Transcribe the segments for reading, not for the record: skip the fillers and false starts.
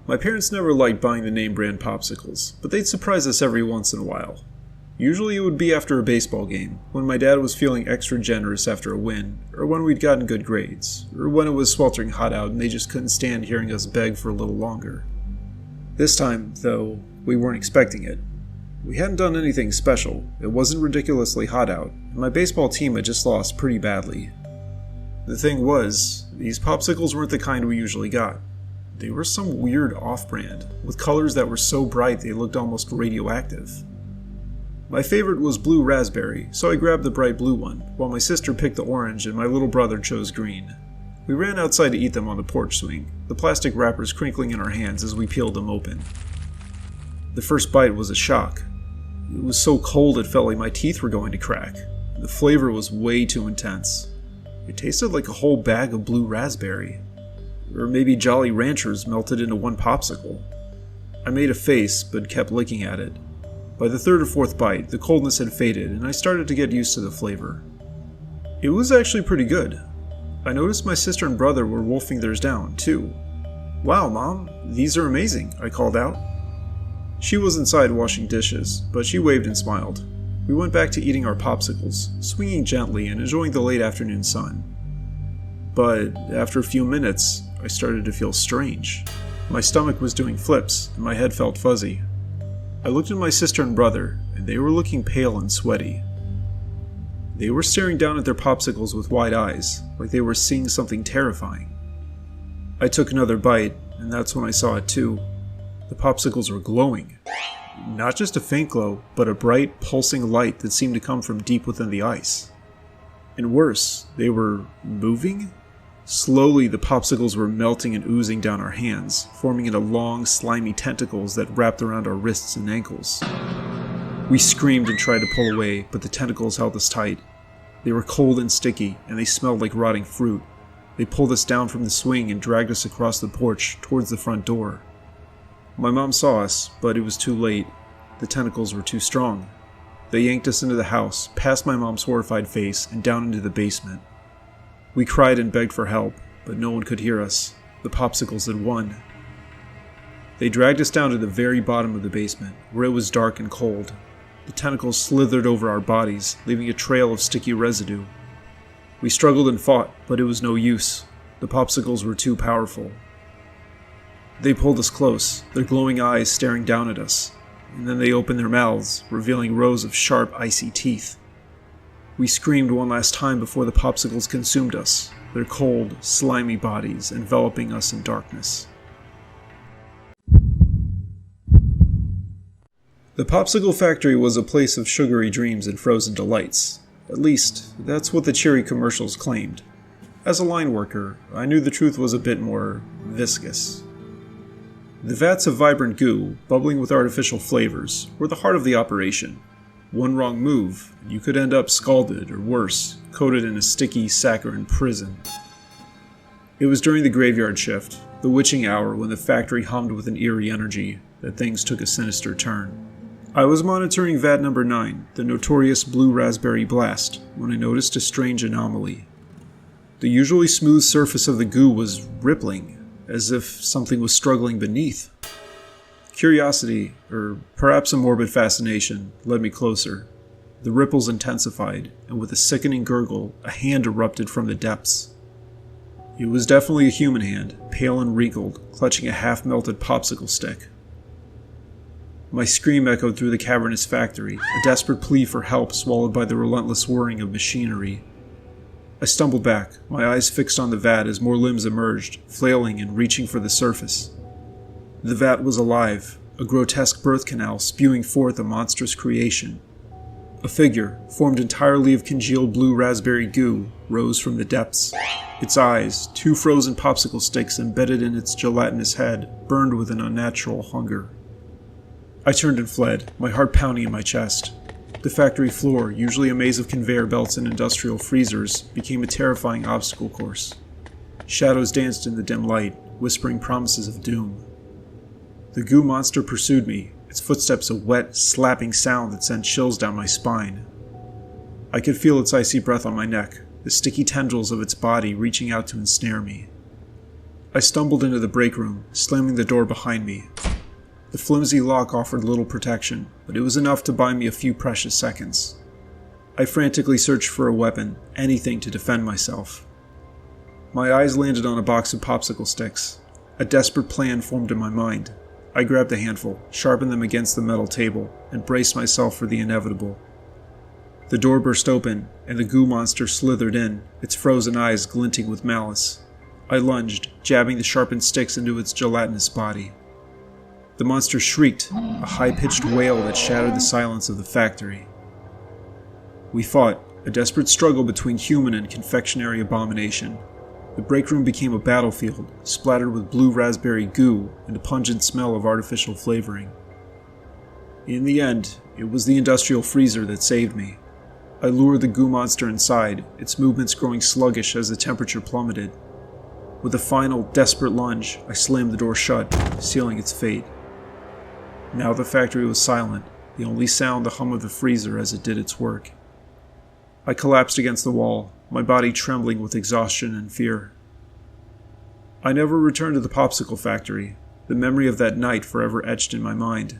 My parents never liked buying the name brand popsicles, but they'd surprise us every once in a while. Usually it would be after a baseball game, when my dad was feeling extra generous after a win, or when we'd gotten good grades, or when it was sweltering hot out and they just couldn't stand hearing us beg for a little longer. This time, though, we weren't expecting it. We hadn't done anything special, it wasn't ridiculously hot out, and my baseball team had just lost pretty badly. The thing was, these popsicles weren't the kind we usually got. They were some weird off-brand, with colors that were so bright they looked almost radioactive. My favorite was blue raspberry, so I grabbed the bright blue one, while my sister picked the orange and my little brother chose green. We ran outside to eat them on the porch swing, the plastic wrappers crinkling in our hands as we peeled them open. The first bite was a shock. It was so cold it felt like my teeth were going to crack. The flavor was way too intense. It tasted like a whole bag of blue raspberry. Or maybe Jolly Ranchers melted into one popsicle. I made a face, but kept licking at it. By the third or fourth bite, the coldness had faded, and I started to get used to the flavor. It was actually pretty good. I noticed my sister and brother were wolfing theirs down, too. "Wow, Mom, these are amazing," I called out. She was inside washing dishes, but she waved and smiled. We went back to eating our popsicles, swinging gently and enjoying the late afternoon sun. But after a few minutes, I started to feel strange. My stomach was doing flips, and my head felt fuzzy. I looked at my sister and brother, and they were looking pale and sweaty. They were staring down at their popsicles with wide eyes, like they were seeing something terrifying. I took another bite, and that's when I saw it too. The popsicles were glowing. Not just a faint glow, but a bright, pulsing light that seemed to come from deep within the ice. And worse, they were moving? Slowly, the popsicles were melting and oozing down our hands, forming into long, slimy tentacles that wrapped around our wrists and ankles. We screamed and tried to pull away, but the tentacles held us tight. They were cold and sticky, and they smelled like rotting fruit. They pulled us down from the swing and dragged us across the porch towards the front door. My mom saw us, but it was too late. The tentacles were too strong. They yanked us into the house, past my mom's horrified face, and down into the basement. We cried and begged for help, but no one could hear us. The popsicles had won. They dragged us down to the very bottom of the basement, where it was dark and cold. The tentacles slithered over our bodies, leaving a trail of sticky residue. We struggled and fought, but it was no use. The popsicles were too powerful. They pulled us close, their glowing eyes staring down at us, and then they opened their mouths, revealing rows of sharp, icy teeth. We screamed one last time before the popsicles consumed us, their cold, slimy bodies enveloping us in darkness. The Popsicle Factory was a place of sugary dreams and frozen delights. At least, that's what the cheery commercials claimed. As a line worker, I knew the truth was a bit more viscous. The vats of vibrant goo, bubbling with artificial flavors, were the heart of the operation. One wrong move, and you could end up scalded, or worse, coated in a sticky, saccharine prison. It was during the graveyard shift, the witching hour when the factory hummed with an eerie energy, that things took a sinister turn. I was monitoring vat number 9, the notorious blue raspberry blast, when I noticed a strange anomaly. The usually smooth surface of the goo was rippling, as if something was struggling beneath. Curiosity, or perhaps a morbid fascination, led me closer. The ripples intensified, and with a sickening gurgle, a hand erupted from the depths. It was definitely a human hand, pale and wrinkled, clutching a half-melted popsicle stick. My scream echoed through the cavernous factory, a desperate plea for help swallowed by the relentless whirring of machinery. I stumbled back, my eyes fixed on the vat as more limbs emerged, flailing and reaching for the surface. The vat was alive, a grotesque birth canal spewing forth a monstrous creation. A figure, formed entirely of congealed blue raspberry goo, rose from the depths. Its eyes, 2 frozen popsicle sticks embedded in its gelatinous head, burned with an unnatural hunger. I turned and fled, my heart pounding in my chest. The factory floor, usually a maze of conveyor belts and industrial freezers, became a terrifying obstacle course. Shadows danced in the dim light, whispering promises of doom. The goo monster pursued me, its footsteps a wet, slapping sound that sent chills down my spine. I could feel its icy breath on my neck, the sticky tendrils of its body reaching out to ensnare me. I stumbled into the break room, slamming the door behind me. The flimsy lock offered little protection, but it was enough to buy me a few precious seconds. I frantically searched for a weapon, anything to defend myself. My eyes landed on a box of popsicle sticks. A desperate plan formed in my mind. I grabbed a handful, sharpened them against the metal table, and braced myself for the inevitable. The door burst open, and the goo monster slithered in, its frozen eyes glinting with malice. I lunged, jabbing the sharpened sticks into its gelatinous body. The monster shrieked, a high-pitched wail that shattered the silence of the factory. We fought, a desperate struggle between human and confectionery abomination. The break room became a battlefield, splattered with blue raspberry goo and a pungent smell of artificial flavoring. In the end, it was the industrial freezer that saved me. I lured the goo monster inside, its movements growing sluggish as the temperature plummeted. With a final, desperate lunge, I slammed the door shut, sealing its fate. Now the factory was silent, the only sound the hum of the freezer as it did its work. I collapsed against the wall, my body trembling with exhaustion and fear. I never returned to the popsicle factory, the memory of that night forever etched in my mind.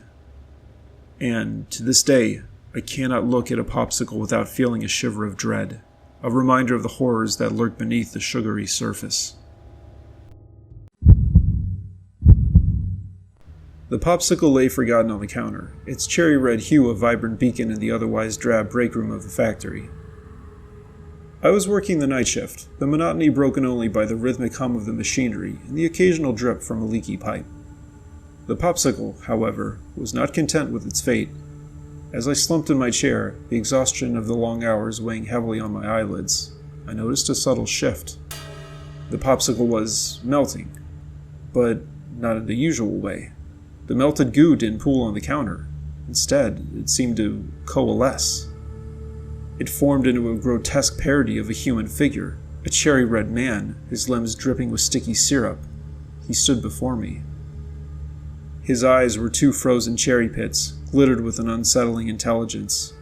And, to this day, I cannot look at a popsicle without feeling a shiver of dread, a reminder of the horrors that lurk beneath the sugary surface. The popsicle lay forgotten on the counter, its cherry red hue a vibrant beacon in the otherwise drab break room of the factory. I was working the night shift, the monotony broken only by the rhythmic hum of the machinery and the occasional drip from a leaky pipe. The popsicle, however, was not content with its fate. As I slumped in my chair, the exhaustion of the long hours weighing heavily on my eyelids, I noticed a subtle shift. The popsicle was melting, but not in the usual way. The melted goo didn't pool on the counter. Instead, it seemed to coalesce. It formed into a grotesque parody of a human figure, a cherry-red man, his limbs dripping with sticky syrup. He stood before me. His eyes were two frozen cherry pits, glittered with an unsettling intelligence.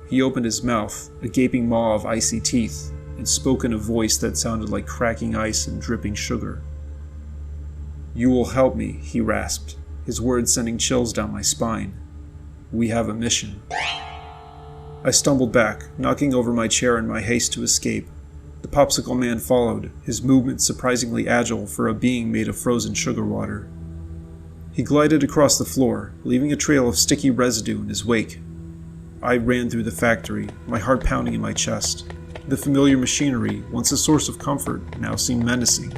He opened his mouth, a gaping maw of icy teeth, and spoke in a voice that sounded like cracking ice and dripping sugar. "You will help me," he rasped, his words sending chills down my spine. "We have a mission." I stumbled back, knocking over my chair in my haste to escape. The popsicle man followed, his movements surprisingly agile for a being made of frozen sugar water. He glided across the floor, leaving a trail of sticky residue in his wake. I ran through the factory, my heart pounding in my chest. The familiar machinery, once a source of comfort, now seemed menacing.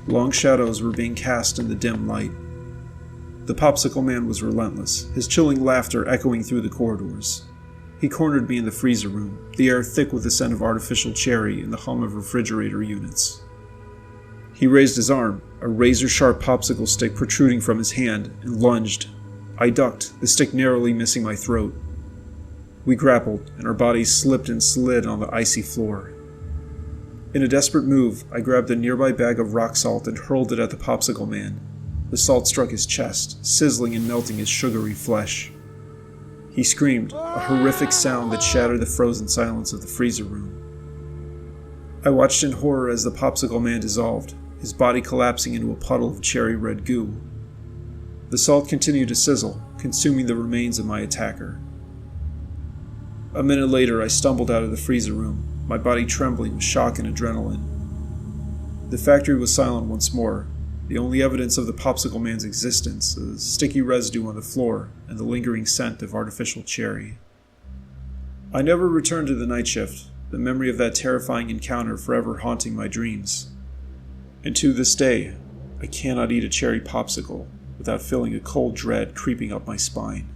Long shadows were being cast in the dim light. The popsicle man was relentless, his chilling laughter echoing through the corridors. He cornered me in the freezer room, the air thick with the scent of artificial cherry and the hum of refrigerator units. He raised his arm, a razor-sharp popsicle stick protruding from his hand, and lunged. I ducked, the stick narrowly missing my throat. We grappled, and our bodies slipped and slid on the icy floor. In a desperate move, I grabbed a nearby bag of rock salt and hurled it at the popsicle man. The salt struck his chest, sizzling and melting his sugary flesh. He screamed, a horrific sound that shattered the frozen silence of the freezer room. I watched in horror as the popsicle man dissolved, his body collapsing into a puddle of cherry-red goo. The salt continued to sizzle, consuming the remains of my attacker. A minute later, I stumbled out of the freezer room, my body trembling with shock and adrenaline. The factory was silent once more, the only evidence of the popsicle man's existence, a sticky residue on the floor and the lingering scent of artificial cherry. I never returned to the night shift, the memory of that terrifying encounter forever haunting my dreams. And to this day, I cannot eat a cherry popsicle without feeling a cold dread creeping up my spine.